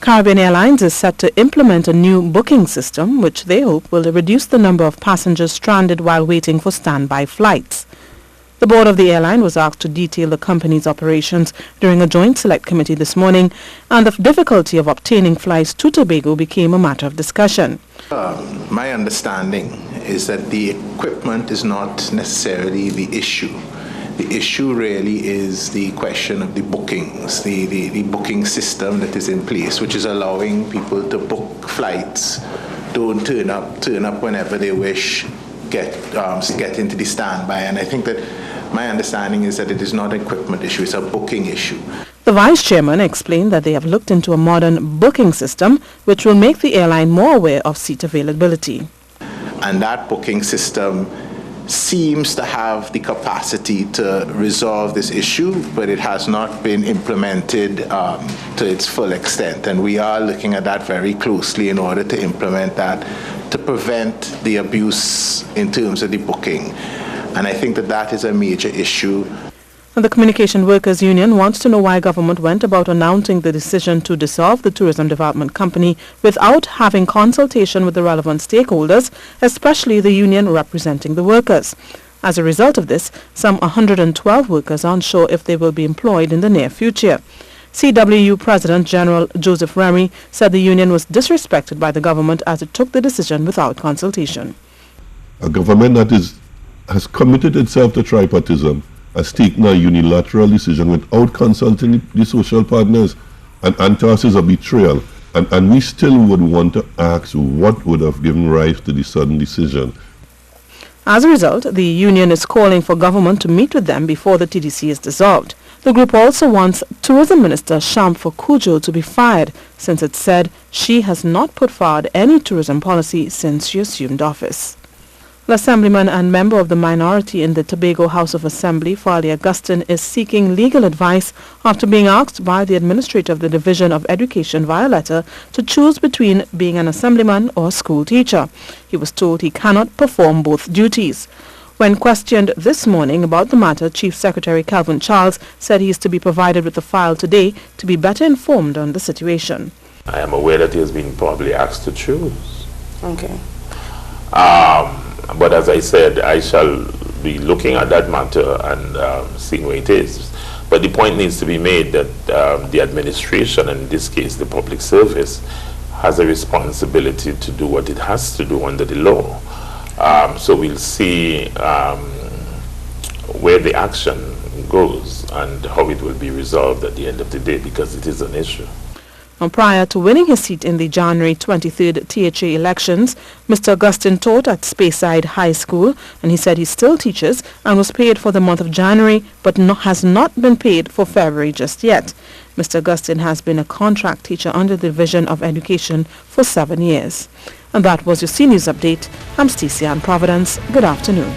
Karbonn Airlines is set to implement a new booking system which they hope will reduce the number of passengers stranded while waiting for standby flights. The board of the airline was asked to detail the company's operations during a joint select committee this morning, and the difficulty of obtaining flights to Tobago became a matter of discussion. My understanding is that the equipment is not necessarily the issue. The issue really is the question of the bookings, the booking system that is in place, which is allowing people to book flights, don't turn up whenever they wish, get into the standby. And I think that my understanding is that it is not an equipment issue, it's a booking issue. The vice chairman explained that they have looked into a modern booking system which will make the airline more aware of seat availability. And that booking system seems to have the capacity to resolve this issue, but it has not been implemented to its full extent. And we are looking at that very closely in order to implement that to prevent the abuse in terms of the booking. And I think that that is a major issue. The Communication Workers Union wants to know why government went about announcing the decision to dissolve the Tourism Development Company without having consultation with the relevant stakeholders, especially the union representing the workers. As a result of this, some 112 workers are unsure if they will be employed in the near future. CWU President General Joseph Remy said the union was disrespected by the government as it took the decision without consultation. A government that has committed itself to tripartism has taken a unilateral decision without consulting the social partners, and Antas is a betrayal. And we still would want to ask what would have given rise to the sudden decision. As a result, the union is calling for government to meet with them before the TDC is dissolved. The group also wants Tourism Minister Shamfor Cudjoe to be fired, since it said she has not put forward any tourism policy since she assumed office. The Assemblyman and member of the minority in the Tobago House of Assembly, Farley Augustine, is seeking legal advice after being asked by the administrator of the Division of Education via letter to choose between being an assemblyman or a school teacher. He was told he cannot perform both duties. When questioned this morning about the matter, Chief Secretary Calvin Charles said he is to be provided with a file today to be better informed on the situation. I am aware that he has been probably asked to choose. Okay. But as I said, I shall be looking at that matter and seeing where it is. But the point needs to be made that the administration, and in this case the public service, has a responsibility to do what it has to do under the law. So we'll see where the action goes and how it will be resolved at the end of the day, because it is an issue. Now, prior to winning his seat in the January 23rd THA elections, Mr. Augustine taught at Speyside High School, and he said he still teaches and was paid for the month of January, but has not been paid for February just yet. Mr. Augustine has been a contract teacher under the Division of Education for 7 years. And that was your CNews Update. I'm Stacey Ann Providence. Good afternoon.